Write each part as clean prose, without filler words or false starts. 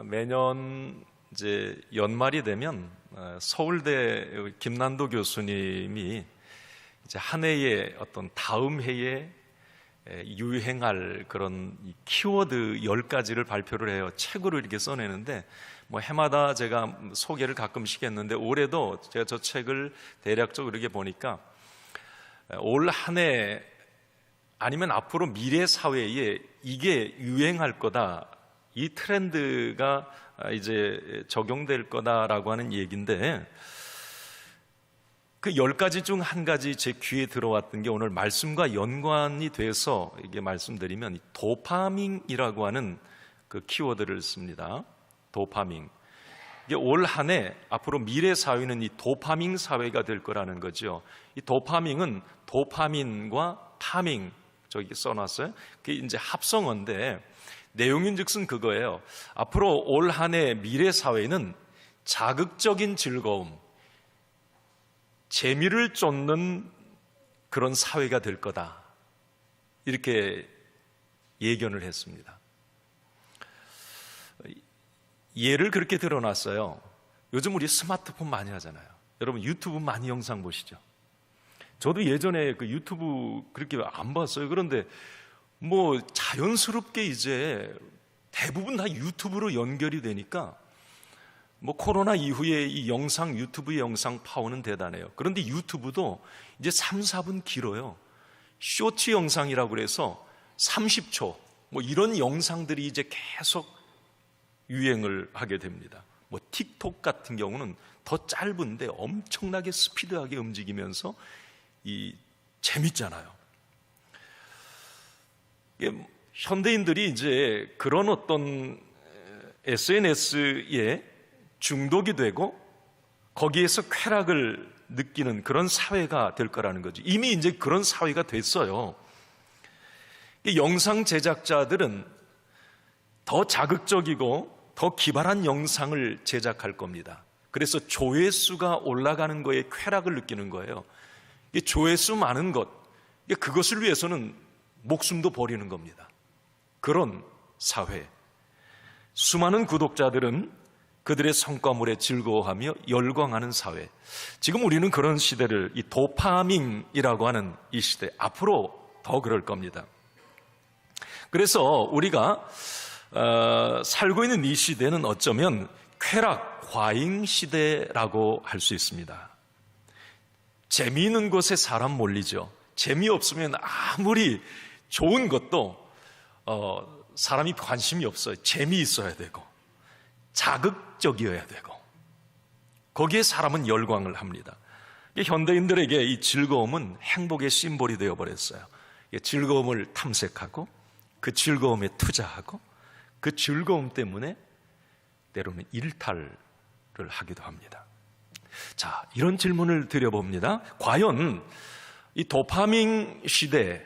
매년 이제 연말이 되면 서울대 김난도 교수님이 이제 한 해의 어떤 다음 해에 유행할 그런 키워드 10가지를 발표를 해요. 책으로 이렇게 써내는데 뭐 해마다 제가 소개를 가끔씩 했는데 올해도 제가 저 책을 대략적으로 이렇게 보니까 올 한 해 아니면 앞으로 미래 사회에 이게 유행할 거다, 이 트렌드가 이제 적용될 거다라고 하는 얘기인데, 그 10가지 중 한 가지 제 귀에 들어왔던 게 오늘 말씀과 연관이 돼서 이게 말씀드리면 도파민이라고 하는 그 키워드를 씁니다. 도파민. 이게 올 한 해 앞으로 미래 사회는 이 도파민 사회가 될 거라는 거죠. 이 도파민은 도파민과 파밍, 저기 써놨어요. 그게 이제 합성어인데 내용인즉슨 그거예요. 앞으로 올 한 해 미래 사회는 자극적인 즐거움, 재미를 쫓는 그런 사회가 될 거다, 이렇게 예견을 했습니다. 예를 그렇게 들어놨어요. 요즘 우리 스마트폰 많이 하잖아요. 여러분 유튜브 많이 영상 보시죠. 저도 예전에 그 유튜브 그렇게 안 봤어요. 그런데 뭐 자연스럽게 이제 대부분 다 유튜브로 연결이 되니까 뭐 코로나 이후에 이 영상, 유튜브의 영상 파워는 대단해요. 그런데 유튜브도 이제 3, 4분 길어요. 쇼츠 영상이라고 그래서 30초 뭐 이런 영상들이 이제 계속 유행을 하게 됩니다. 뭐 틱톡 같은 경우는 더 짧은데 엄청나게 스피드하게 움직이면서 재밌잖아요. 현대인들이 이제 그런 어떤 SNS에 중독이 되고 거기에서 쾌락을 느끼는 그런 사회가 될 거라는 거죠. 이미 이제 그런 사회가 됐어요. 영상 제작자들은 더 자극적이고 더 기발한 영상을 제작할 겁니다. 그래서 조회수가 올라가는 거에 쾌락을 느끼는 거예요. 조회수 많은 것, 그것을 위해서는 목숨도 버리는 겁니다. 그런 사회. 수많은 구독자들은 그들의 성과물에 즐거워하며 열광하는 사회. 지금 우리는 그런 시대를, 이 도파민이라고 하는 이 시대, 앞으로 더 그럴 겁니다. 그래서 우리가 살고 있는 이 시대는 어쩌면 쾌락, 과잉 시대라고 할 수 있습니다. 재미있는 곳에 사람 몰리죠. 재미없으면 아무리 좋은 것도 사람이 관심이 없어요. 재미있어야 되고 자극적이어야 되고 거기에 사람은 열광을 합니다. 현대인들에게 이 즐거움은 행복의 심볼이 되어버렸어요. 즐거움을 탐색하고 그 즐거움에 투자하고 그 즐거움 때문에 때로는 일탈을 하기도 합니다. 자, 이런 질문을 드려봅니다. 과연 이 도파민 시대,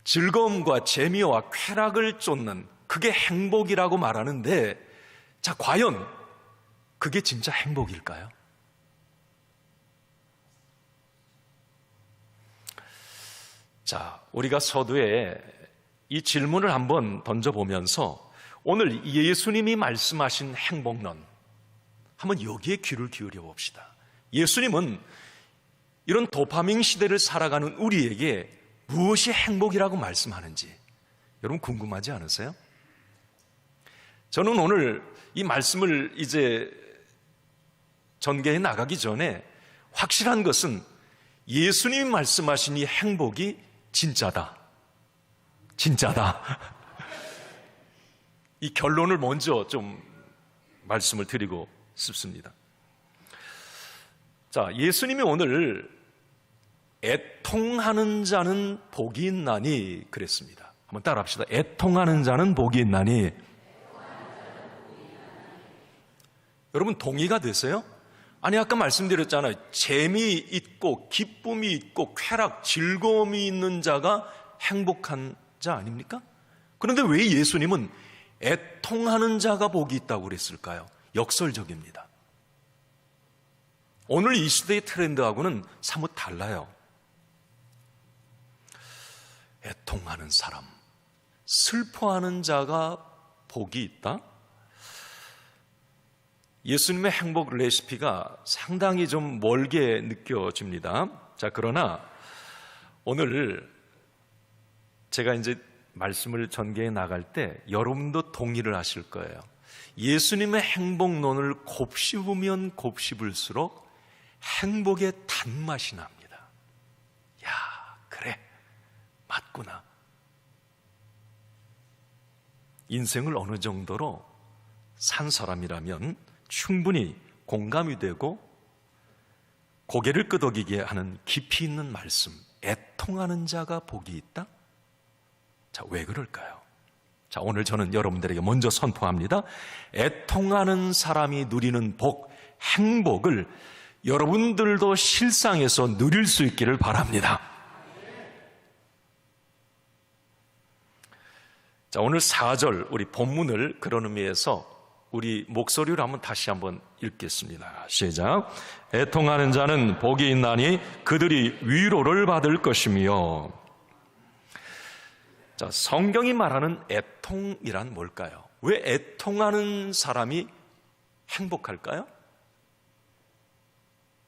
즐거움과 재미와 쾌락을 쫓는 그게 행복이라고 말하는데, 자, 과연 그게 진짜 행복일까요? 자, 우리가 서두에 이 질문을 한번 던져보면서 오늘 예수님이 말씀하신 행복론, 한번 여기에 귀를 기울여 봅시다. 예수님은 이런 도파민 시대를 살아가는 우리에게 무엇이 행복이라고 말씀하는지 여러분 궁금하지 않으세요? 저는 오늘 이 말씀을 이제 전개해 나가기 전에 확실한 것은 예수님이 말씀하신 이 행복이 진짜다. 진짜다. 이 결론을 먼저 좀 말씀을 드리고 싶습니다. 자, 예수님이 오늘 애통하는 자는 복이 있나니 그랬습니다. 한번 따라 합시다. 애통하는 자는 복이 있나니. 여러분 동의가 되세요? 아니 아까 말씀드렸잖아요. 재미있고 기쁨이 있고 쾌락, 즐거움이 있는 자가 행복한 자 아닙니까? 그런데 왜 예수님은 애통하는 자가 복이 있다고 그랬을까요? 역설적입니다. 오늘 이 시대의 트렌드하고는 사뭇 달라요. 애통하는 사람, 슬퍼하는 자가 복이 있다? 예수님의 행복 레시피가 상당히 좀 멀게 느껴집니다. 자, 그러나 오늘 제가 이제 말씀을 전개해 나갈 때 여러분도 동의를 하실 거예요. 예수님의 행복론을 곱씹으면 곱씹을수록 행복의 단맛이 납니다. 야, 그래, 맞구나. 인생을 어느 정도로 산 사람이라면 충분히 공감이 되고 고개를 끄덕이게 하는 깊이 있는 말씀, 애통하는 자가 복이 있다? 자, 왜 그럴까요? 자, 오늘 저는 여러분들에게 먼저 선포합니다. 애통하는 사람이 누리는 복, 행복을 여러분들도 실상에서 누릴 수 있기를 바랍니다. 자, 오늘 4절 우리 본문을 그런 의미에서 우리 목소리로 다시 한번 읽겠습니다. 시작. 애통하는 자는 복이 있나니 그들이 위로를 받을 것이며. 자, 성경이 말하는 애통이란 뭘까요? 왜 애통하는 사람이 행복할까요?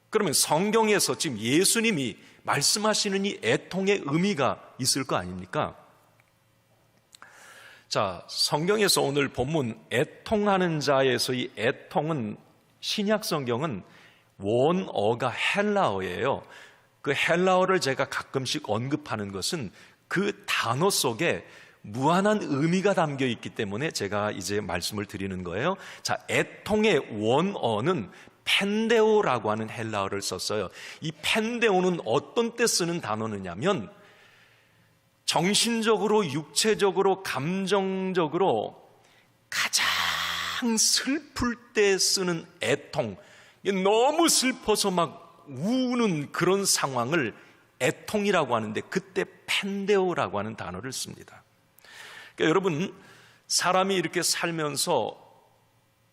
그러면 성경에서 지금 예수님이 말씀하시는 이 애통의 의미가 있을 거 아닙니까? 자, 성경에서 오늘 본문 애통하는 자에서 이 애통은 신약 성경은 원어가 헬라어예요. 그 헬라어를 제가 가끔씩 언급하는 것은 그 단어 속에 무한한 의미가 담겨 있기 때문에 제가 이제 말씀을 드리는 거예요. 자, 애통의 원어는 펜데오라고 하는 헬라어를 썼어요. 이 펜데오는 어떤 때 쓰는 단어느냐면 정신적으로, 육체적으로, 감정적으로 가장 슬플 때 쓰는 애통, 너무 슬퍼서 막 우는 그런 상황을 애통이라고 하는데 그때 펜데오라고 하는 단어를 씁니다. 그러니까 여러분, 사람이 이렇게 살면서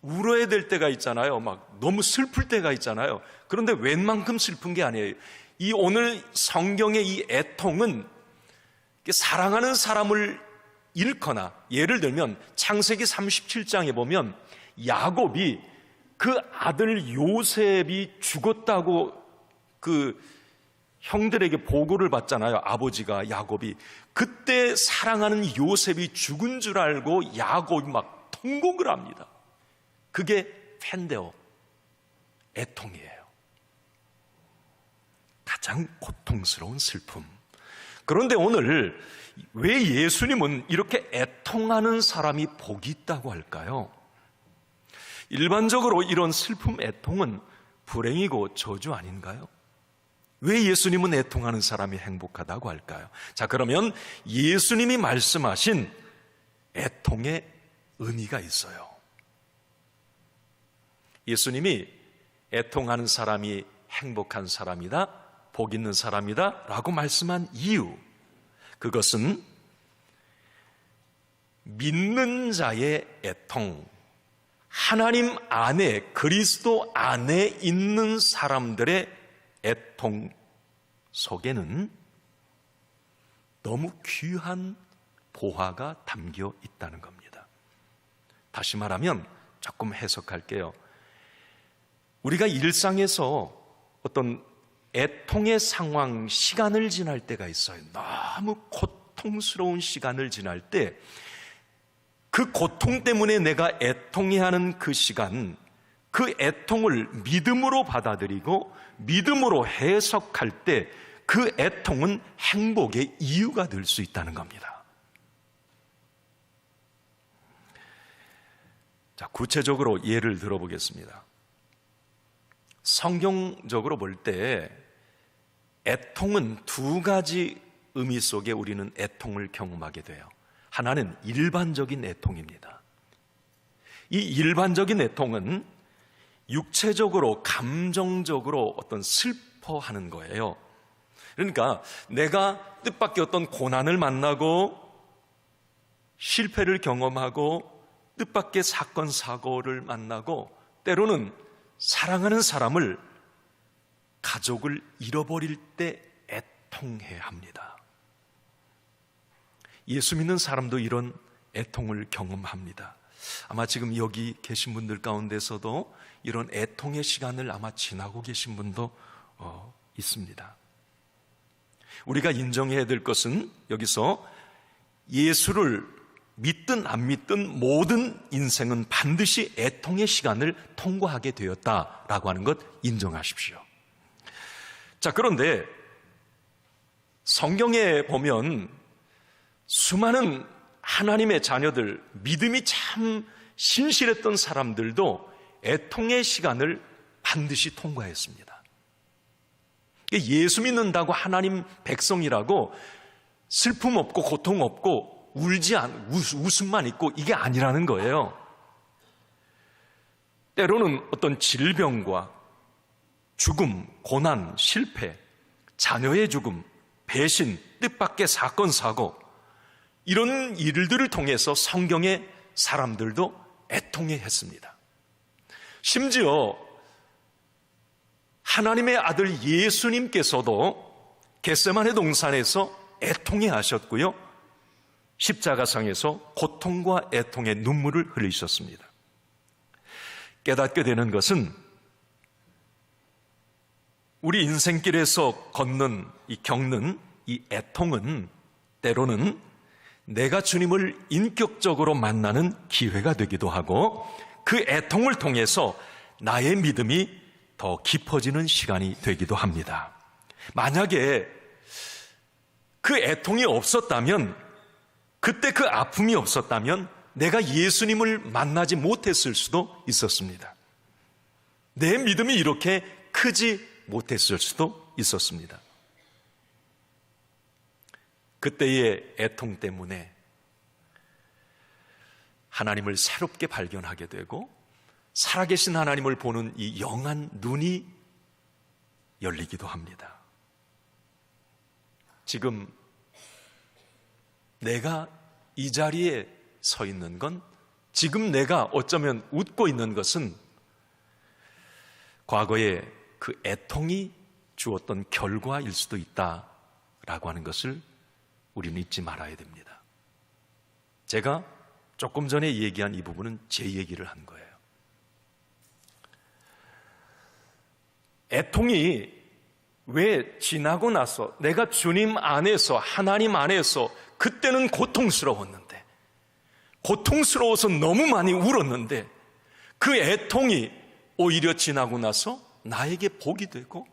울어야 될 때가 있잖아요. 막 너무 슬플 때가 있잖아요. 그런데 웬만큼 슬픈 게 아니에요. 이 오늘 성경의 이 애통은 사랑하는 사람을 잃거나, 예를 들면 창세기 37장에 보면 야곱이 그 아들 요셉이 죽었다고 그 형들에게 보고를 받잖아요. 아버지가 야곱이. 그때 사랑하는 요셉이 죽은 줄 알고 야곱이 막 통곡을 합니다. 그게 펜데오, 애통이에요. 가장 고통스러운 슬픔. 그런데 오늘 왜 예수님은 이렇게 애통하는 사람이 복이 있다고 할까요? 일반적으로 이런 슬픔, 애통은 불행이고 저주 아닌가요? 왜 예수님은 애통하는 사람이 행복하다고 할까요? 자, 그러면 예수님이 말씀하신 애통의 의미가 있어요. 예수님이 애통하는 사람이 행복한 사람이다, 복 있는 사람이다 라고 말씀한 이유, 그것은 믿는 자의 애통, 하나님 안에, 그리스도 안에 있는 사람들의 애통 속에는 너무 귀한 보화가 담겨 있다는 겁니다. 다시 말하면 조금 해석할게요. 우리가 일상에서 어떤 애통의 상황, 시간을 지날 때가 있어요. 너무 고통스러운 시간을 지날 때 그 고통 때문에 내가 애통해하는 그 시간, 그 애통을 믿음으로 받아들이고 믿음으로 해석할 때 그 애통은 행복의 이유가 될 수 있다는 겁니다. 자, 구체적으로 예를 들어보겠습니다. 성경적으로 볼 때 애통은 두 가지 의미 속에 우리는 애통을 경험하게 돼요. 하나는 일반적인 애통입니다. 이 일반적인 애통은 육체적으로, 감정적으로 어떤 슬퍼하는 거예요. 그러니까 내가 뜻밖의 어떤 고난을 만나고 실패를 경험하고 뜻밖의 사건, 사고를 만나고 때로는 사랑하는 사람을, 가족을 잃어버릴 때 애통해야 합니다. 예수 믿는 사람도 이런 애통을 경험합니다. 아마 지금 여기 계신 분들 가운데서도 이런 애통의 시간을 아마 지나고 계신 분도 있습니다. 우리가 인정해야 될 것은 여기서 예수를 믿든 안 믿든 모든 인생은 반드시 애통의 시간을 통과하게 되었다라고 하는 것 인정하십시오. 자, 그런데 성경에 보면 수많은 하나님의 자녀들, 믿음이 참 신실했던 사람들도 애통의 시간을 반드시 통과했습니다. 예수 믿는다고 하나님 백성이라고 슬픔 없고 고통 없고 웃음만 있고 이게 아니라는 거예요. 때로는 어떤 질병과 죽음, 고난, 실패, 자녀의 죽음, 배신, 뜻밖의 사건, 사고, 이런 일들을 통해서 성경의 사람들도 애통해 했습니다. 심지어 하나님의 아들 예수님께서도 겟세마네 동산에서 애통해 하셨고요, 십자가상에서 고통과 애통의 눈물을 흘리셨습니다. 깨닫게 되는 것은 우리 인생길에서 겪는 이 애통은 때로는 내가 주님을 인격적으로 만나는 기회가 되기도 하고 그 애통을 통해서 나의 믿음이 더 깊어지는 시간이 되기도 합니다. 만약에 그 애통이 없었다면, 그때 그 아픔이 없었다면 내가 예수님을 만나지 못했을 수도 있었습니다. 내 믿음이 이렇게 크지 못했을 수도 있었습니다. 그때의 애통 때문에 하나님을 새롭게 발견하게 되고 살아계신 하나님을 보는 이 영한 눈이 열리기도 합니다. 지금 내가 이 자리에 서 있는 건, 지금 내가 어쩌면 웃고 있는 것은 과거에 그 애통이 주었던 결과일 수도 있다라고 하는 것을 우리는 잊지 말아야 됩니다. 제가 조금 전에 얘기한 이 부분은 제 얘기를 한 거예요. 애통이 왜 지나고 나서 내가 주님 안에서, 하나님 안에서 그때는 고통스러웠는데, 고통스러워서 너무 많이 울었는데 그 애통이 오히려 지나고 나서 나에게 복이 되고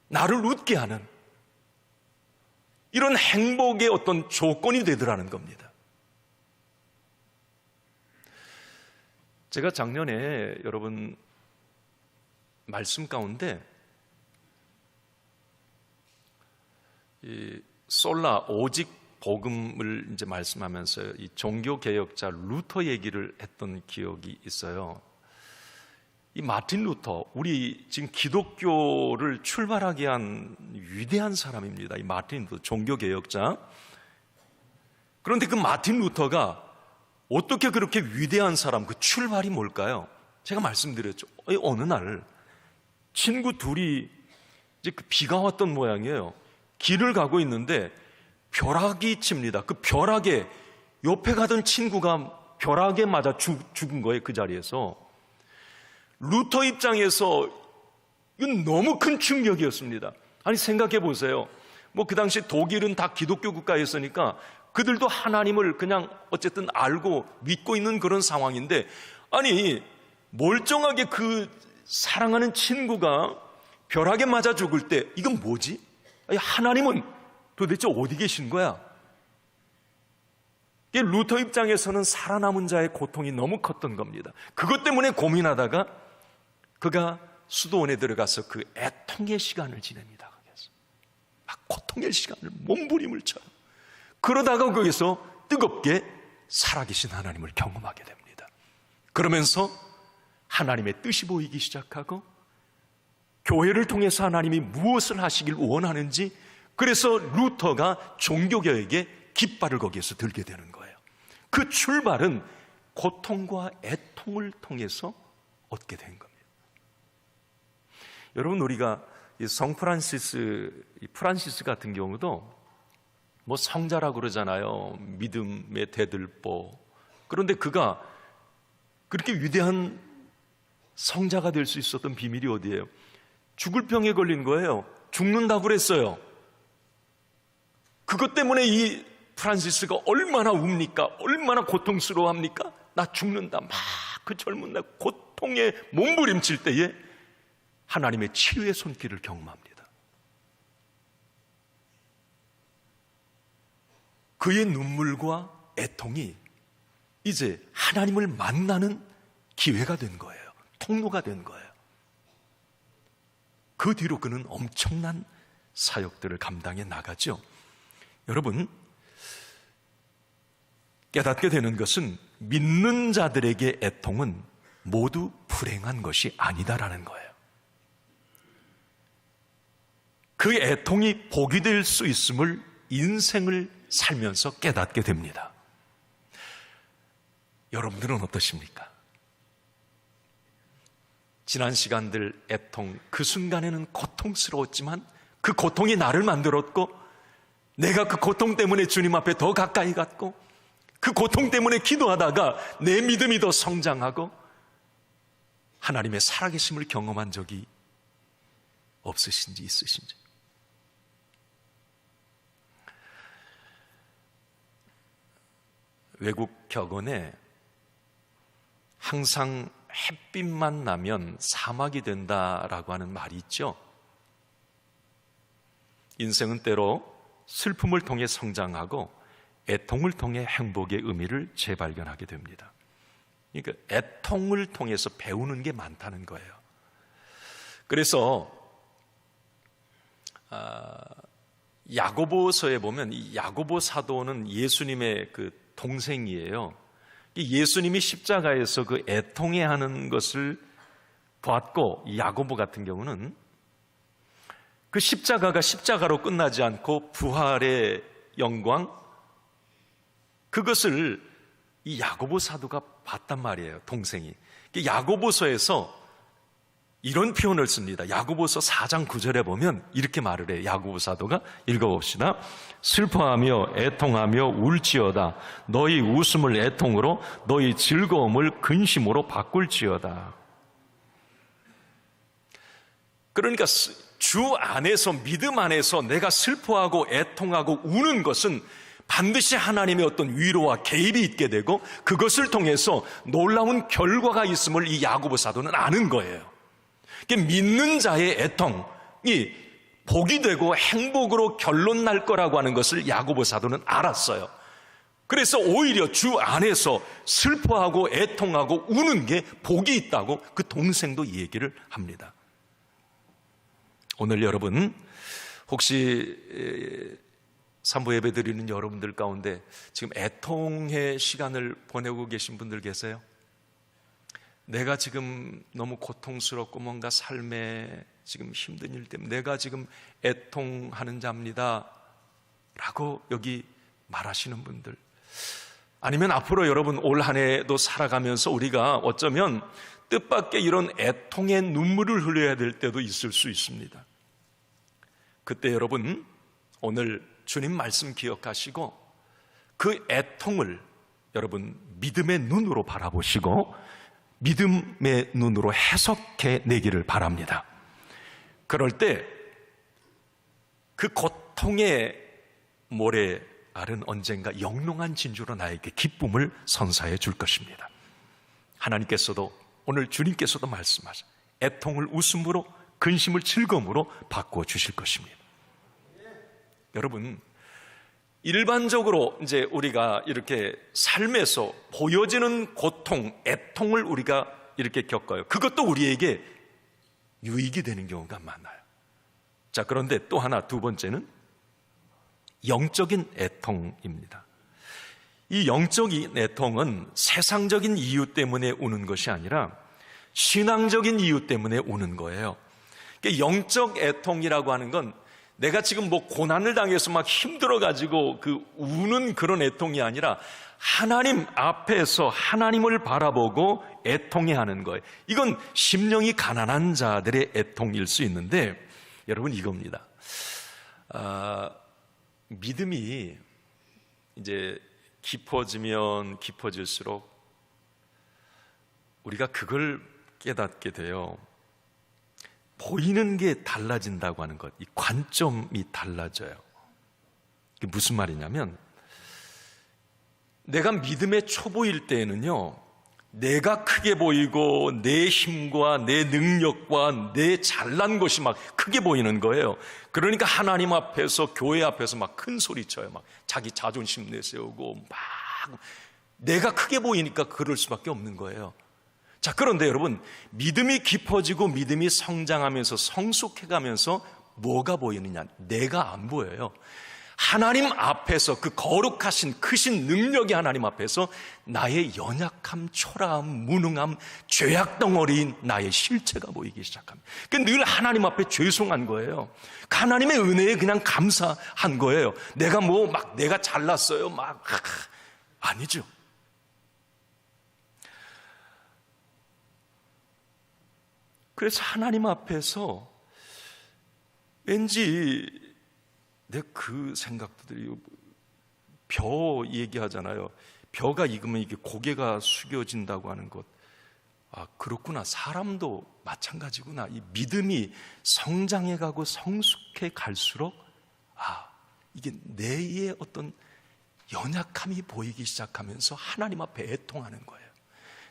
나를 웃게 하는 이런 행복의 어떤 조건이 되더라는 겁니다. 제가 작년에 여러분 말씀 가운데 이 솔라 오직 복음을 이제 말씀하면서 이 종교 개혁자 루터 얘기를 했던 기억이 있어요. 이 마틴 루터, 우리 지금 기독교를 출발하게 한 위대한 사람입니다. 이 마틴 루터, 종교 개혁자. 그런데 그 마틴 루터가 어떻게 그렇게 위대한 사람, 그 출발이 뭘까요? 제가 말씀드렸죠. 어느 날 친구 둘이 이제 그 비가 왔던 모양이에요. 길을 가고 있는데 벼락이 칩니다. 그 벼락에 옆에 가던 친구가 벼락에 맞아 죽은 거예요. 그 자리에서. 루터 입장에서 이건 너무 큰 충격이었습니다. 아니 생각해 보세요. 뭐 그 당시 독일은 다 기독교 국가였으니까 그들도 하나님을 그냥 어쨌든 알고 믿고 있는 그런 상황인데, 아니 멀쩡하게 그 사랑하는 친구가 벼락에 맞아 죽을 때 이건 뭐지? 아니, 하나님은 도대체 어디 계신 거야? 루터 입장에서는 살아남은 자의 고통이 너무 컸던 겁니다. 그것 때문에 고민하다가 그가 수도원에 들어가서 그 애통의 시간을 지냅니다. 막 고통의 시간을 몸부림을 쳐요. 그러다가 거기서 뜨겁게 살아계신 하나님을 경험하게 됩니다. 그러면서 하나님의 뜻이 보이기 시작하고 교회를 통해서 하나님이 무엇을 하시길 원하는지, 그래서 루터가 종교개혁의 깃발을 거기에서 들게 되는 거예요. 그 출발은 고통과 애통을 통해서 얻게 된 겁니다. 여러분, 우리가 성 프란시스 같은 경우도 뭐 성자라고 그러잖아요. 믿음의 대들보. 그런데 그가 그렇게 위대한 성자가 될 수 있었던 비밀이 어디예요? 죽을 병에 걸린 거예요. 죽는다고 그랬어요. 그것 때문에 이 프란시스가 얼마나 웁니까? 얼마나 고통스러워합니까? 나 죽는다. 막 그 젊은 날 고통에 몸부림칠 때에 하나님의 치유의 손길을 경험합니다. 그의 눈물과 애통이 이제 하나님을 만나는 기회가 된 거예요. 통로가 된 거예요. 그 뒤로 그는 엄청난 사역들을 감당해 나가죠. 여러분, 깨닫게 되는 것은 믿는 자들에게 애통은 모두 불행한 것이 아니다라는 거예요. 그 애통이 복이 될 수 있음을 인생을 살면서 깨닫게 됩니다. 여러분들은 어떠십니까? 지난 시간들 애통, 그 순간에는 고통스러웠지만 그 고통이 나를 만들었고, 내가 그 고통 때문에 주님 앞에 더 가까이 갔고, 그 고통 때문에 기도하다가 내 믿음이 더 성장하고 하나님의 살아계심을 경험한 적이 없으신지 있으신지. 외국 격언에 항상 햇빛만 나면 사막이 된다라고 하는 말이 있죠. 인생은 때로 슬픔을 통해 성장하고 애통을 통해 행복의 의미를 재발견하게 됩니다. 그러니까 애통을 통해서 배우는 게 많다는 거예요. 그래서 야고보서에 보면 이 야고보 사도는 예수님의 그 동생이에요. 예수님이 십자가에서 그 애통해 하는 것을 봤고, 야고보 같은 경우는 그 십자가가 십자가로 끝나지 않고 부활의 영광, 그것을 이 야고보 사도가 봤단 말이에요. 동생이. 야고보서에서 이런 표현을 씁니다. 야고보서 4장 9절에 보면 이렇게 말을 해요. 야고보 사도가 읽어봅시다. 슬퍼하며 애통하며 울지어다. 너희 웃음을 애통으로, 너희 즐거움을 근심으로 바꿀지어다. 그러니까 주 안에서, 믿음 안에서 내가 슬퍼하고 애통하고 우는 것은 반드시 하나님의 어떤 위로와 개입이 있게 되고, 그것을 통해서 놀라운 결과가 있음을 이 야고보 사도는 아는 거예요. 믿는 자의 애통이 복이 되고 행복으로 결론 날 거라고 하는 것을 야고보 사도는 알았어요. 그래서 오히려 주 안에서 슬퍼하고 애통하고 우는 게 복이 있다고 그 동생도 얘기를 합니다. 오늘 여러분, 혹시 산부 예배 드리는 여러분들 가운데 지금 애통의 시간을 보내고 계신 분들 계세요? 내가 지금 너무 고통스럽고 뭔가 삶에 지금 힘든 일 때문에 내가 지금 애통하는 자입니다 라고 여기 말하시는 분들, 아니면 앞으로 여러분 올 한 해도 살아가면서 우리가 어쩌면 뜻밖의 이런 애통의 눈물을 흘려야 될 때도 있을 수 있습니다. 그때 여러분, 오늘 주님 말씀 기억하시고 그 애통을 여러분 믿음의 눈으로 바라보시고 믿음의 눈으로 해석해 내기를 바랍니다. 그럴 때 그 고통의 모래알은 언젠가 영롱한 진주로 나에게 기쁨을 선사해 줄 것입니다. 하나님께서도, 오늘 주님께서도 말씀하셔 애통을 웃음으로, 근심을 즐거움으로 바꾸어 주실 것입니다. 여러분, 일반적으로 이제 우리가 이렇게 삶에서 보여지는 고통, 애통을 우리가 이렇게 겪어요. 그것도 우리에게 유익이 되는 경우가 많아요. 자, 그런데 또 하나, 두 번째는 영적인 애통입니다. 이 영적인 애통은 세상적인 이유 때문에 우는 것이 아니라 신앙적인 이유 때문에 우는 거예요. 영적 애통이라고 하는 건 내가 지금 뭐 고난을 당해서 막 힘들어가지고 그 우는 그런 애통이 아니라 하나님 앞에서 하나님을 바라보고 애통해 하는 거예요. 이건 심령이 가난한 자들의 애통일 수 있는데, 여러분 이겁니다. 믿음이 이제 깊어지면 깊어질수록 우리가 그걸 깨닫게 돼요. 보이는 게 달라진다고 하는 것, 이 관점이 달라져요. 이게 무슨 말이냐면, 내가 믿음의 초보일 때에는요, 내가 크게 보이고 내 힘과 내 능력과 내 잘난 것이 막 크게 보이는 거예요. 그러니까 하나님 앞에서, 교회 앞에서 막 큰 소리 쳐요. 막 자기 자존심 내세우고 막 내가 크게 보이니까 그럴 수밖에 없는 거예요. 자, 그런데 여러분, 믿음이 깊어지고 믿음이 성장하면서 성숙해가면서 뭐가 보이느냐? 내가 안 보여요. 하나님 앞에서, 그 거룩하신 크신 능력의 하나님 앞에서 나의 연약함, 초라함, 무능함, 죄악덩어리인 나의 실체가 보이기 시작합니다. 늘 하나님 앞에 죄송한 거예요. 하나님의 은혜에 그냥 감사한 거예요. 내가 내가 잘났어요. 아니죠. 그래서 하나님 앞에서 왠지 내가 그 생각도 들어요. 벼 얘기하잖아요. 벼가 익으면 이게 고개가 숙여진다고 하는 것. 아, 그렇구나. 사람도 마찬가지구나. 이 믿음이 성장해가고 성숙해 갈수록 이게 내의 어떤 연약함이 보이기 시작하면서 하나님 앞에 애통하는 거예요.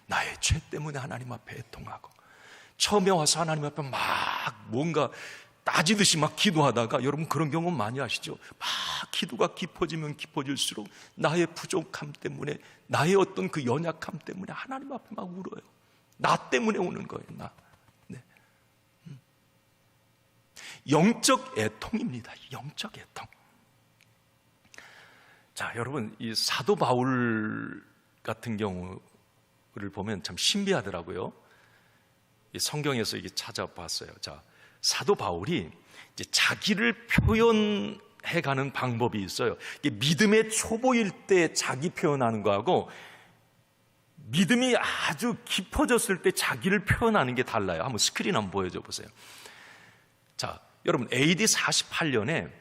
나의 죄 때문에 하나님 앞에 애통하고, 처음에 와서 하나님 앞에 막 뭔가 따지듯이 막 기도하다가, 여러분 그런 경우 많이 아시죠? 막 기도가 깊어지면 깊어질수록 나의 부족함 때문에, 나의 어떤 그 연약함 때문에 하나님 앞에 막 울어요. 나 때문에 우는 거예요. 네. 영적 애통입니다. 영적 애통. 자, 여러분, 이 사도 바울 같은 경우를 보면 참 신비하더라고요. 이 성경에서 이게 찾아봤어요. 자, 사도 바울이 이제 자기를 표현해가는 방법이 있어요. 이게 믿음의 초보일 때 자기 표현하는 거하고 믿음이 아주 깊어졌을 때 자기를 표현하는 게 달라요. 한번 스크린 한번 보여줘 보세요. 자, 여러분, AD 48년에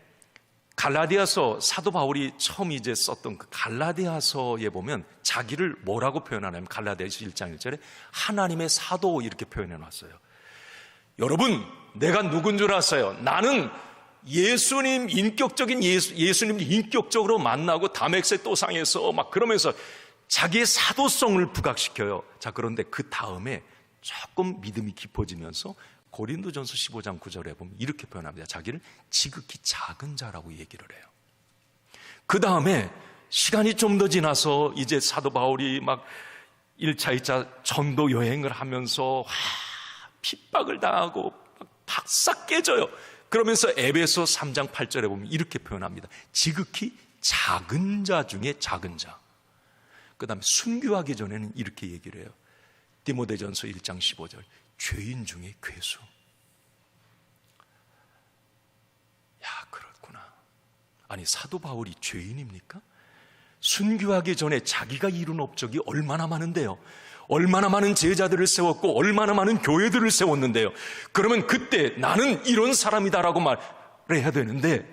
갈라디아서, 사도 바울이 처음 이제 썼던 그 갈라디아서에 보면 자기를 뭐라고 표현하냐면, 갈라디아서 1장 1절에 하나님의 사도 이렇게 표현해 놨어요. 여러분, 내가 누군 줄 아세요? 나는 예수님, 인격적인 예수님 인격적으로 만나고 다메섹 도상에서 막 그러면서 자기의 사도성을 부각시켜요. 자, 그런데 그 다음에 조금 믿음이 깊어지면서 고린도전서 15장 9절에 보면 이렇게 표현합니다. 자기를 지극히 작은 자라고 얘기를 해요. 그 다음에 시간이 좀 더 지나서 이제 사도 바울이 막 1차, 2차 전도 여행을 하면서 핍박을 당하고 박싹 깨져요. 그러면서 에베소 3장 8절에 보면 이렇게 표현합니다. 지극히 작은 자 중에 작은 자. 그 다음에 순교하기 전에는 이렇게 얘기를 해요. 디모데전서 1장 15절. 죄인 중에 괴수. 야, 그렇구나. 아니, 사도 바울이 죄인입니까? 순교하기 전에 자기가 이룬 업적이 얼마나 많은데요. 얼마나 많은 제자들을 세웠고 얼마나 많은 교회들을 세웠는데요. 그러면 그때 나는 이런 사람이다라고 말을 해야 되는데,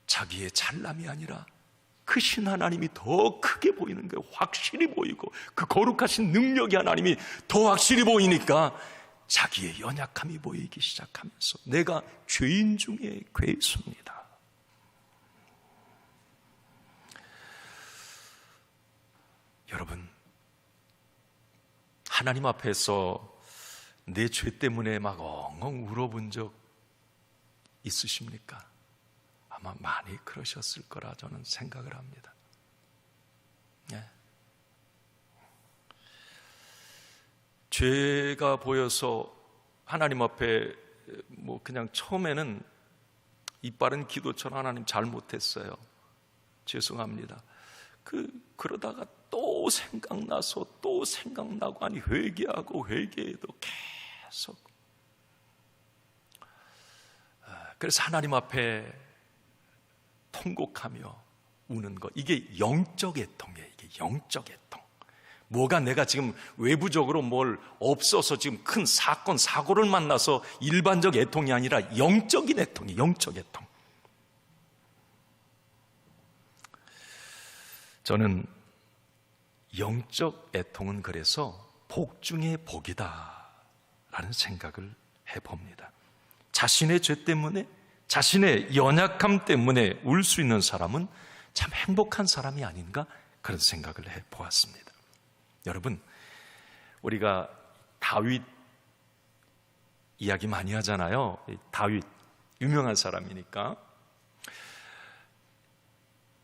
자기의 잘남이 아니라 크신 하나님이 더 크게 보이는 거예요. 확실히 보이고 그 거룩하신 능력이 하나님이 더 확실히 보이니까 자기의 연약함이 보이기 시작하면서 내가 죄인 중에 괴수입니다. 여러분, 하나님 앞에서 내 죄 때문에 막 엉엉 울어본 적 있으십니까? 아마 많이 그러셨을 거라 저는 생각을 합니다. 네. 죄가 보여서 하나님 앞에 그냥 처음에는 이빠른 기도처럼 하나님 잘못했어요. 죄송합니다. 그러다가 또 생각나서 또 생각나고, 아니 회개하고 회개해도 계속. 그래서 하나님 앞에 통곡하며 우는 것, 이게 영적 애통이에요. 이게 영적 애통. 뭐가 내가 지금 외부적으로 뭘 없어서 지금 큰 사건 사고를 만나서 일반적 애통이 아니라 영적인 애통이, 영적 애통. 저는 영적 애통은 그래서 복 중에 복이다 라는 생각을 해봅니다. 자신의 죄 때문에, 자신의 연약함 때문에 울 수 있는 사람은 참 행복한 사람이 아닌가, 그런 생각을 해보았습니다. 여러분, 우리가 다윗 이야기 많이 하잖아요. 다윗 유명한 사람이니까.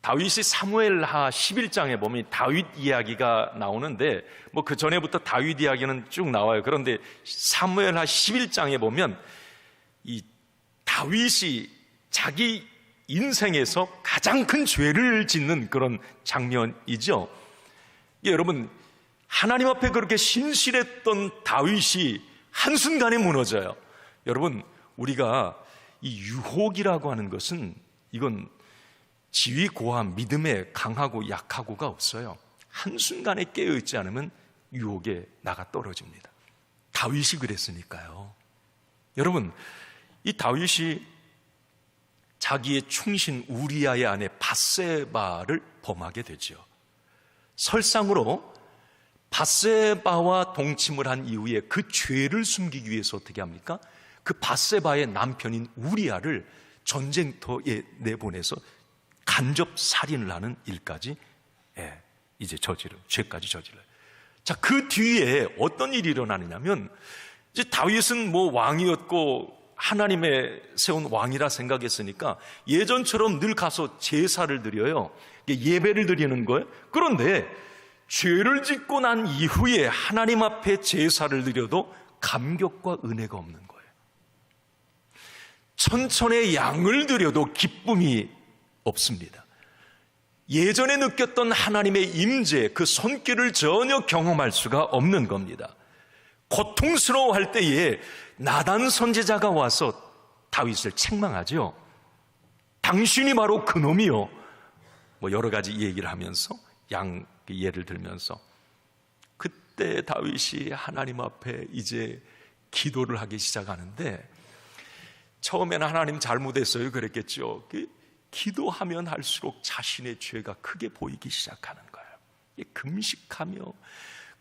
다윗이 사무엘하 11장에 보면 다윗 이야기가 나오는데, 뭐 그 전에부터 다윗 이야기는 쭉 나와요. 그런데 사무엘하 11장에 보면 이 다윗이 자기 인생에서 가장 큰 죄를 짓는 그런 장면이죠. 여러분, 하나님 앞에 그렇게 신실했던 다윗이 한순간에 무너져요. 여러분, 우리가 이 유혹이라고 하는 것은, 이건 지위 고함, 믿음에 강하고 약하고가 없어요. 한순간에 깨어있지 않으면 유혹에 나가 떨어집니다. 다윗이 그랬으니까요. 여러분, 이 다윗이 자기의 충신 우리아의 아내 밧세바를 범하게 되죠. 설상으로 밧세바와 동침을 한 이후에 그 죄를 숨기기 위해서 어떻게 합니까? 그 밧세바의 남편인 우리아를 전쟁터에 내보내서 간접 살인을 하는 일까지 이제 죄까지 저질러요. 자, 그 뒤에 어떤 일이 일어나느냐면, 이제 다윗은 뭐 왕이었고 하나님의 세운 왕이라 생각했으니까 예전처럼 늘 가서 제사를 드려요. 예배를 드리는 거예요. 그런데 죄를 짓고 난 이후에 하나님 앞에 제사를 드려도 감격과 은혜가 없는 거예요. 천천의 양을 드려도 기쁨이 없습니다. 예전에 느꼈던 하나님의 임재, 그 손길을 전혀 경험할 수가 없는 겁니다. 고통스러워할 때에 나단 선지자가 와서 다윗을 책망하죠. 당신이 바로 그놈이요. 뭐 여러 가지 얘기를 하면서, 예를 들면서, 그때 다윗이 하나님 앞에 이제 기도를 하기 시작하는데, 처음에는 하나님 잘못했어요 그랬겠죠. 기도하면 할수록 자신의 죄가 크게 보이기 시작하는 거예요. 금식하며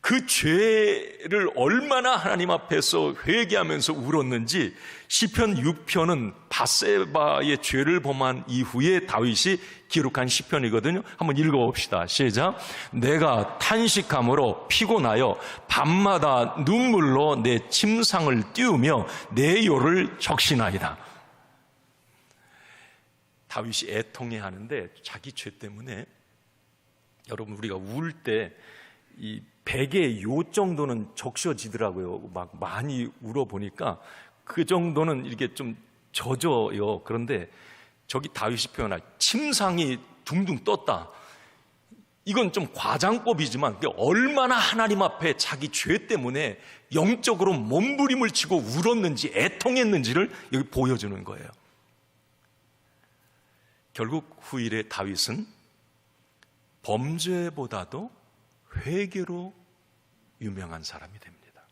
그 죄를 얼마나 하나님 앞에서 회개하면서 울었는지, 시편 6편은 밧세바의 죄를 범한 이후에 다윗이 기록한 시편이거든요. 한번 읽어봅시다. 시작. 내가 탄식함으로 피곤하여 밤마다 눈물로 내 침상을 띄우며 내 요를 적시나이다. 다윗이 애통해 하는데, 자기 죄 때문에, 여러분, 우리가 울 때 이 베개의 요 정도는 적셔지더라고요. 막 많이 울어보니까 그 정도는 이렇게 좀 젖어요. 그런데 저기 다윗이 표현할 침상이 둥둥 떴다, 이건 좀 과장법이지만 얼마나 하나님 앞에 자기 죄 때문에 영적으로 몸부림을 치고 울었는지, 애통했는지를 여기 보여주는 거예요. 결국 후일에 다윗은 범죄보다도 회개로 유명한 사람이 됩니다.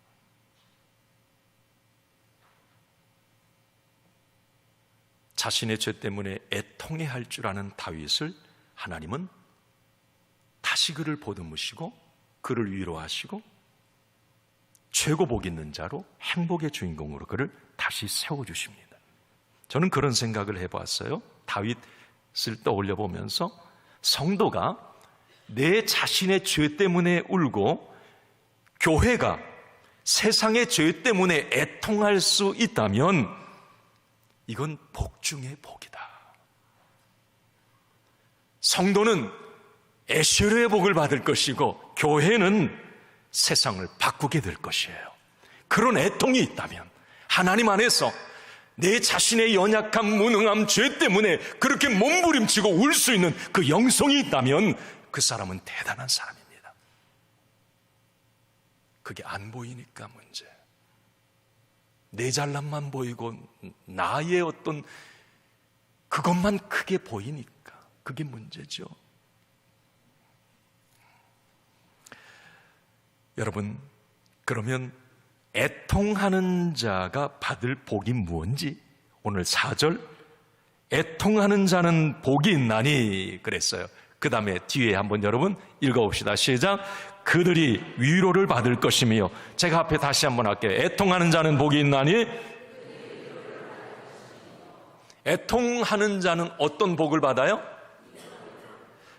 자신의 죄 때문에 애통해할 줄 아는 다윗을 하나님은 다시 그를 보듬으시고 그를 위로하시고 최고 복 있는 자로, 행복의 주인공으로 그를 다시 세워주십니다. 저는 그런 생각을 해봤어요. 다윗을 떠올려 보면서 성도가 내 자신의 죄 때문에 울고 교회가 세상의 죄 때문에 애통할 수 있다면 이건 복 중의 복이다. 성도는 애셔의 복을 받을 것이고 교회는 세상을 바꾸게 될 것이에요. 그런 애통이 있다면, 하나님 안에서 내 자신의 연약함, 무능함, 죄 때문에 그렇게 몸부림치고 울 수 있는 그 영성이 있다면 그 사람은 대단한 사람입니다. 그게 안 보이니까 문제. 내 잘남만 보이고 나의 어떤 그것만 크게 보이니까 그게 문제죠. 여러분, 그러면 애통하는 자가 받을 복이 무엇인지 오늘 4절, 애통하는 자는 복이 있나니 그랬어요. 그 다음에 뒤에 한번 여러분 읽어봅시다. 시작. 그들이 위로를 받을 것이며, 제가 앞에 다시 한번 할게요. 애통하는 자는 복이 있나니? 애통하는 자는 어떤 복을 받아요?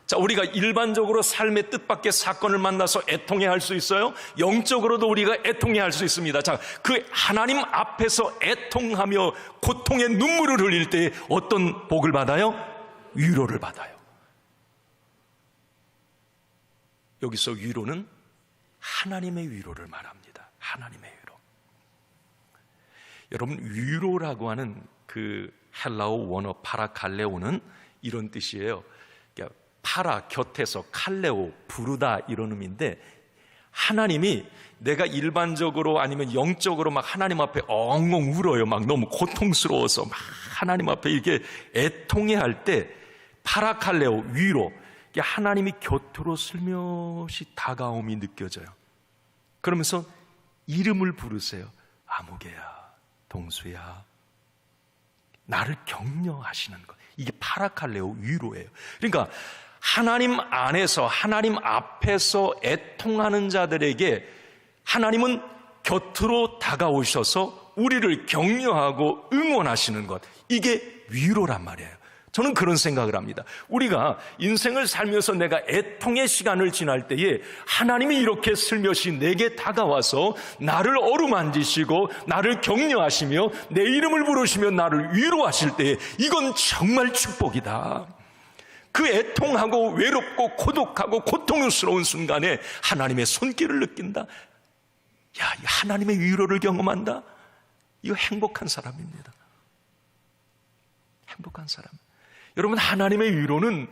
자, 우리가 일반적으로 삶의 뜻밖의 사건을 만나서 애통해할 수 있어요. 영적으로도 우리가 애통해할 수 있습니다. 자, 그 하나님 앞에서 애통하며 고통의 눈물을 흘릴 때 어떤 복을 받아요? 위로를 받아요. 여기서 위로는 하나님의 위로를 말합니다. 하나님의 위로. 여러분, 위로라고 하는 그 헬라어 원어 파라칼레오는 이런 뜻이에요. 파라, 곁에서, 칼레오, 부르다, 이런 의미인데, 하나님이 내가 일반적으로 아니면 영적으로 막 하나님 앞에 엉엉 울어요. 막 너무 고통스러워서 막 하나님 앞에 이렇게 애통해 할 때 파라칼레오, 위로, 하나님이 곁으로 슬며시 다가옴이 느껴져요. 그러면서 이름을 부르세요. 아무개야, 동수야, 나를 격려하시는 것. 이게 파라칼레오, 위로예요. 그러니까 하나님 안에서, 하나님 앞에서 애통하는 자들에게 하나님은 곁으로 다가오셔서 우리를 격려하고 응원하시는 것, 이게 위로란 말이에요. 저는 그런 생각을 합니다. 우리가 인생을 살면서 내가 애통의 시간을 지날 때에 하나님이 이렇게 슬며시 내게 다가와서 나를 어루만지시고 나를 격려하시며 내 이름을 부르시며 나를 위로하실 때에 이건 정말 축복이다. 그 애통하고 외롭고 고독하고 고통스러운 순간에 하나님의 손길을 느낀다. 야, 하나님의 위로를 경험한다. 이거 행복한 사람입니다. 행복한 사람. 여러분, 하나님의 위로는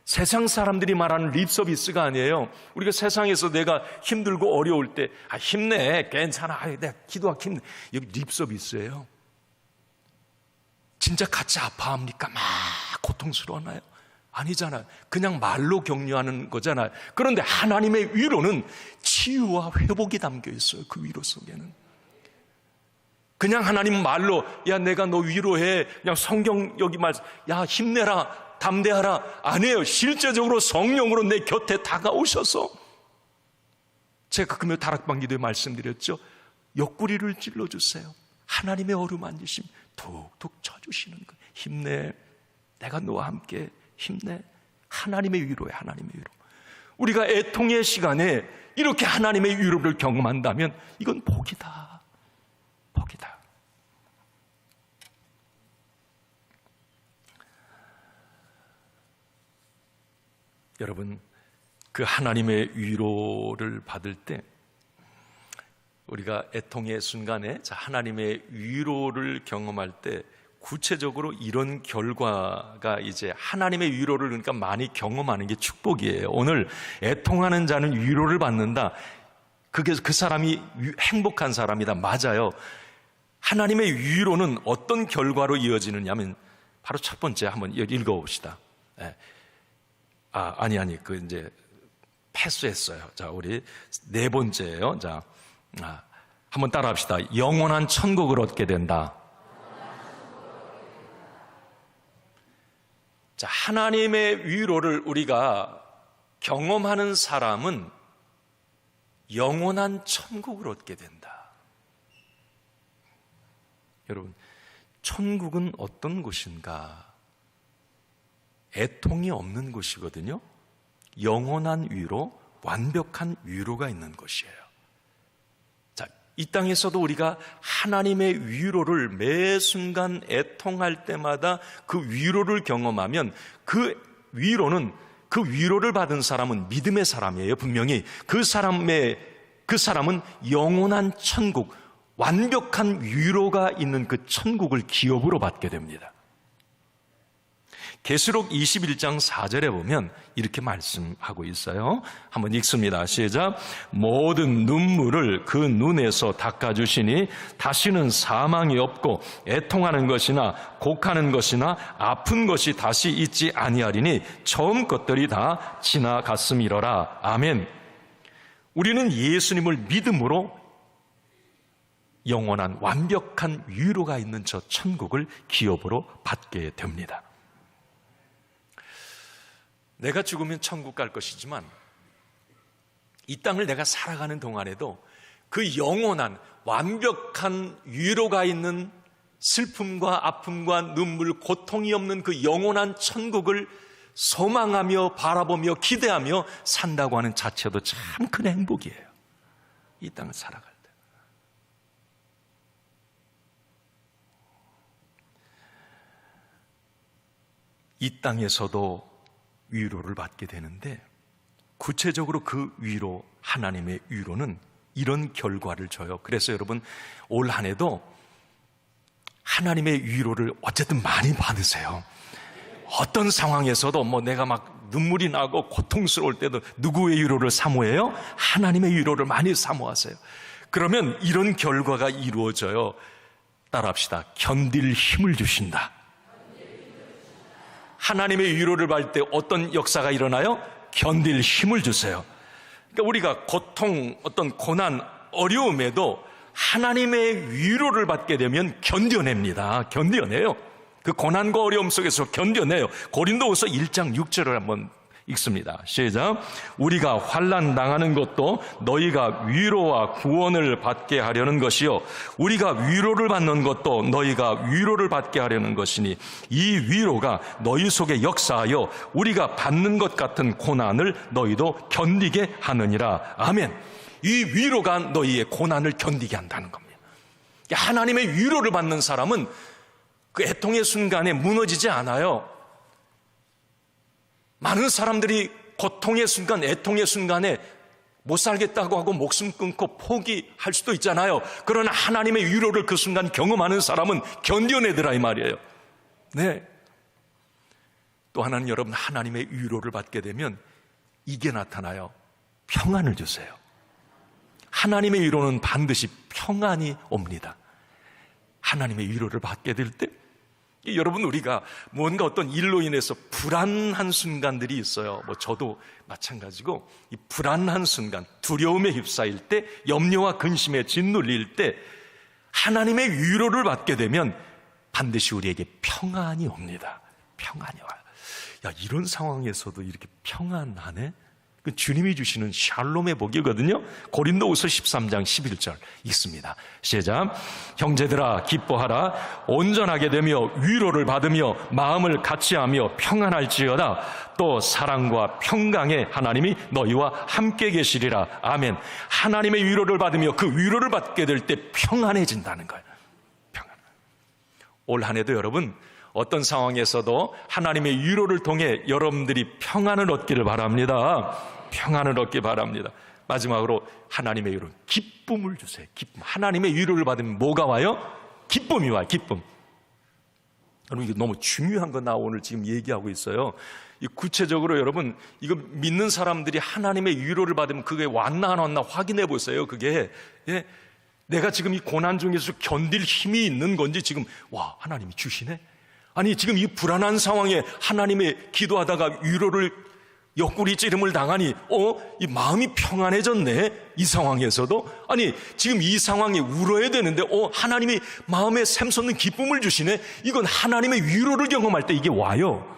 세상 사람들이 말하는 립서비스가 아니에요. 우리가 세상에서 내가 힘들고 어려울 때 힘내, 괜찮아, 내가 기도하기 힘내, 여기 립서비스예요. 진짜 같이 아파합니까? 막 고통스러워하나요? 아니잖아요. 그냥 말로 격려하는 거잖아요. 그런데 하나님의 위로는 치유와 회복이 담겨 있어요. 그 위로 속에는. 그냥 하나님 말로, 야, 내가 너 위로해, 그냥 성경 여기 말, 야, 힘내라, 담대하라, 아니에요. 실제적으로 성령으로 내 곁에 다가오셔서, 제가 금요 다락방 기도에 말씀드렸죠. 옆구리를 찔러주세요. 하나님의 어루만지심 툭툭 쳐주시는 거예요. 힘내, 내가 너와 함께, 힘내. 하나님의 위로에, 하나님의 위로. 우리가 애통의 시간에 이렇게 하나님의 위로를 경험한다면 이건 복이다. 복이다. 여러분, 그 하나님의 위로를 받을 때 우리가 애통의 순간에 하나님의 위로를 경험할 때 구체적으로 이런 결과가 이제 하나님의 위로를 그러니까 많이 경험하는 게 축복이에요. 오늘 애통하는 자는 위로를 받는다. 그게 그 사람이 행복한 사람이다. 맞아요. 하나님의 위로는 어떤 결과로 이어지느냐 하면 바로 첫 번째 한번 읽어봅시다. 그 이제 패스했어요. 자, 우리 네 번째예요. 자, 한번 따라합시다. 영원한 천국을 얻게 된다. 자, 하나님의 위로를 우리가 경험하는 사람은 영원한 천국을 얻게 된다. 여러분, 천국은 어떤 곳인가? 애통이 없는 곳이거든요. 영원한 위로, 완벽한 위로가 있는 곳이에요. 자, 이 땅에서도 우리가 하나님의 위로를 매 순간 애통할 때마다 그 위로를 경험하면 그 위로는, 그 위로를 받은 사람은 믿음의 사람이에요. 분명히 그 사람은 영원한 천국, 완벽한 위로가 있는 그 천국을 기업으로 받게 됩니다. 계시록 21장 4절에 보면 이렇게 말씀하고 있어요. 한번 읽습니다. 시작. 모든 눈물을 그 눈에서 닦아주시니 다시는 사망이 없고 애통하는 것이나 곡하는 것이나 아픈 것이 다시 있지 아니하리니 처음 것들이 다 지나갔음이로라. 아멘. 우리는 예수님을 믿음으로 영원한 완벽한 위로가 있는 저 천국을 기업으로 받게 됩니다. 내가 죽으면 천국 갈 것이지만 이 땅을 내가 살아가는 동안에도 그 영원한 완벽한 위로가 있는 슬픔과 아픔과 눈물, 고통이 없는 그 영원한 천국을 소망하며 바라보며 기대하며 산다고 하는 자체도 참 큰 행복이에요. 이 땅을 살아갈 때. 이 땅에서도 위로를 받게 되는데, 구체적으로 그 위로, 하나님의 위로는 이런 결과를 줘요. 그래서 여러분, 올 한 해도 하나님의 위로를 어쨌든 많이 받으세요. 어떤 상황에서도 내가 막 눈물이 나고 고통스러울 때도 누구의 위로를 사모해요? 하나님의 위로를 많이 사모하세요. 그러면 이런 결과가 이루어져요. 따라합시다. 견딜 힘을 주신다. 하나님의 위로를 받을 때 어떤 역사가 일어나요? 견딜 힘을 주세요. 그러니까 우리가 고통, 어떤 고난, 어려움에도 하나님의 위로를 받게 되면 견뎌냅니다. 견뎌내요. 그 고난과 어려움 속에서 견뎌내요. 고린도후서 1장 6절을 한번 읽습니다. 시작. 우리가 환난 당하는 것도 너희가 위로와 구원을 받게 하려는 것이요, 우리가 위로를 받는 것도 너희가 위로를 받게 하려는 것이니 이 위로가 너희 속에 역사하여 우리가 받는 것 같은 고난을 너희도 견디게 하느니라. 아멘. 이 위로가 너희의 고난을 견디게 한다는 겁니다. 하나님의 위로를 받는 사람은 그 애통의 순간에 무너지지 않아요. 많은 사람들이 고통의 순간, 애통의 순간에 못 살겠다고 하고 목숨 끊고 포기할 수도 있잖아요. 그러나 하나님의 위로를 그 순간 경험하는 사람은 견뎌내더라 이 말이에요. 네. 또 하나는 여러분, 하나님의 위로를 받게 되면 이게 나타나요. 평안을 주세요. 하나님의 위로는 반드시 평안이 옵니다. 하나님의 위로를 받게 될 때, 여러분, 우리가 뭔가 어떤 일로 인해서 불안한 순간들이 있어요. 저도 마찬가지고, 이 불안한 순간, 두려움에 휩싸일 때, 염려와 근심에 짓눌릴 때 하나님의 위로를 받게 되면 반드시 우리에게 평안이 옵니다. 평안이 와요. 야, 이런 상황에서도 이렇게 평안하네? 그 주님이 주시는 샬롬의 복이거든요. 고린도후서 13장 11절 있습니다. 시작. 형제들아 기뻐하라. 온전하게 되며 위로를 받으며 마음을 같이하며 평안할지어다. 또 사랑과 평강의 하나님이 너희와 함께 계시리라. 아멘. 하나님의 위로를 받으며 그 위로를 받게 될 때 평안해진다는 거예요. 평안. 올 한 해도 여러분, 어떤 상황에서도 하나님의 위로를 통해 여러분들이 평안을 얻기를 바랍니다. 평안을 얻기 바랍니다. 마지막으로 하나님의 위로, 기쁨을 주세요. 기쁨. 하나님의 위로를 받으면 뭐가 와요? 기쁨이 와요. 기쁨. 여러분, 이게 너무 중요한 거 나 오늘 지금 얘기하고 있어요. 구체적으로 여러분, 이거 믿는 사람들이 하나님의 위로를 받으면 그게 왔나 안 왔나 확인해 보세요. 그게 내가 지금 이 고난 중에서 견딜 힘이 있는 건지, 지금 와, 하나님이 주시네. 아니, 지금 이 불안한 상황에 하나님의 기도하다가 위로를 옆구리 찌름을 당하니 이 마음이 평안해졌네. 이 상황에서도. 아니, 지금 이 상황에 울어야 되는데 하나님이 마음에 샘솟는 기쁨을 주시네. 이건 하나님의 위로를 경험할 때 이게 와요.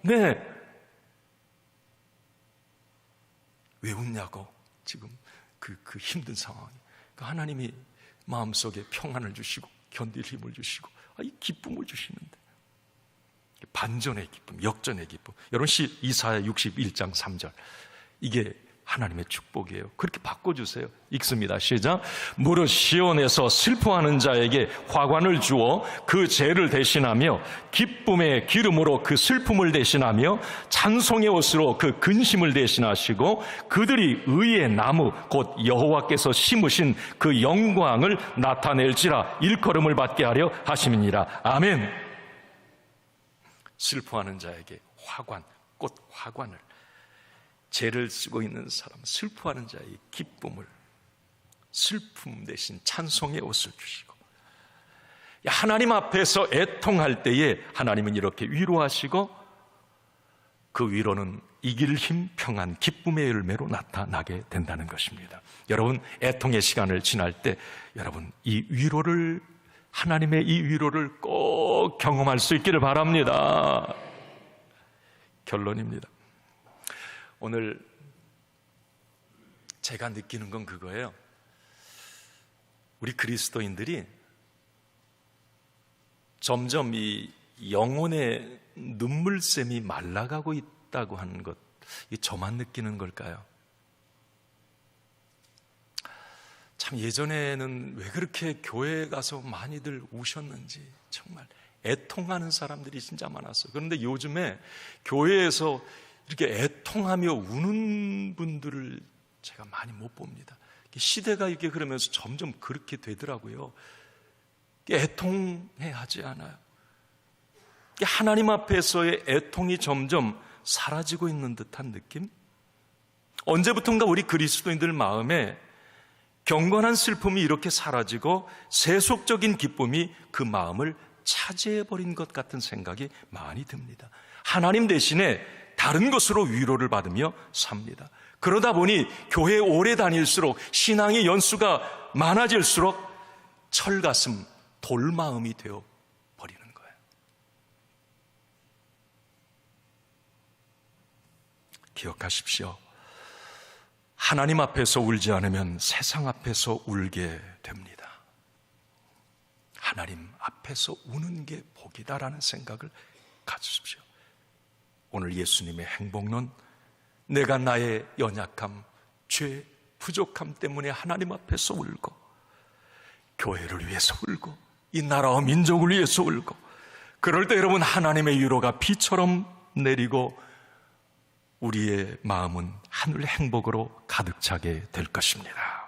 네. 왜 웃냐고. 지금 그 힘든 상황에 하나님이 마음속에 평안을 주시고 견딜 힘을 주시고 이 기쁨을 주시는데, 반전의 기쁨, 역전의 기쁨. 여러분, 이사야 61장 3절. 이게 하나님의 축복이에요. 그렇게 바꿔주세요. 읽습니다. 시작. 무릇 시온에서 슬퍼하는 자에게 화관을 주어 그 죄를 대신하며 기쁨의 기름으로 그 슬픔을 대신하며 찬송의 옷으로 그 근심을 대신하시고 그들이 의의 나무 곧 여호와께서 심으신 그 영광을 나타낼지라 일컬음을 받게 하려 하심이니라. 아멘. 슬퍼하는 자에게 화관, 꽃 화관을, 죄를 쓰고 있는 사람, 슬퍼하는 자에게 기쁨을, 슬픔 대신 찬송의 옷을 주시고, 하나님 앞에서 애통할 때에 하나님은 이렇게 위로하시고, 그 위로는 이길 힘, 평안, 기쁨의 열매로 나타나게 된다는 것입니다. 여러분, 애통의 시간을 지날 때 여러분, 이 위로를, 하나님의 이 위로를 꼭 경험할 수 있기를 바랍니다. 결론입니다. 오늘 제가 느끼는 건 그거예요. 우리 그리스도인들이 점점 이 영혼의 눈물샘이 말라가고 있다고 하는 것, 이 저만 느끼는 걸까요? 참 예전에는 왜 그렇게 교회에 가서 많이들 우셨는지 정말 애통하는 사람들이 진짜 많았어요. 그런데 요즘에 교회에서 이렇게 애통하며 우는 분들을 제가 많이 못 봅니다. 시대가 이렇게 그러면서 점점 그렇게 되더라고요. 애통해 하지 않아요. 하나님 앞에서의 애통이 점점 사라지고 있는 듯한 느낌? 언제부턴가 우리 그리스도인들 마음에 경건한 슬픔이 이렇게 사라지고 세속적인 기쁨이 그 마음을 차지해버린 것 같은 생각이 많이 듭니다. 하나님 대신에 다른 것으로 위로를 받으며 삽니다. 그러다 보니 교회에 오래 다닐수록 신앙의 연수가 많아질수록 철가슴, 돌마음이 되어 버리는 거예요. 기억하십시오. 하나님 앞에서 울지 않으면 세상 앞에서 울게 됩니다. 하나님 앞에서 우는 게 복이다라는 생각을 가지십시오. 오늘 예수님의 행복론, 내가 나의 연약함, 죄, 부족함 때문에 하나님 앞에서 울고, 교회를 위해서 울고, 이 나라와 민족을 위해서 울고, 그럴 때 여러분 하나님의 위로가 비처럼 내리고 우리의 마음은 하늘 행복으로 가득 차게 될 것입니다.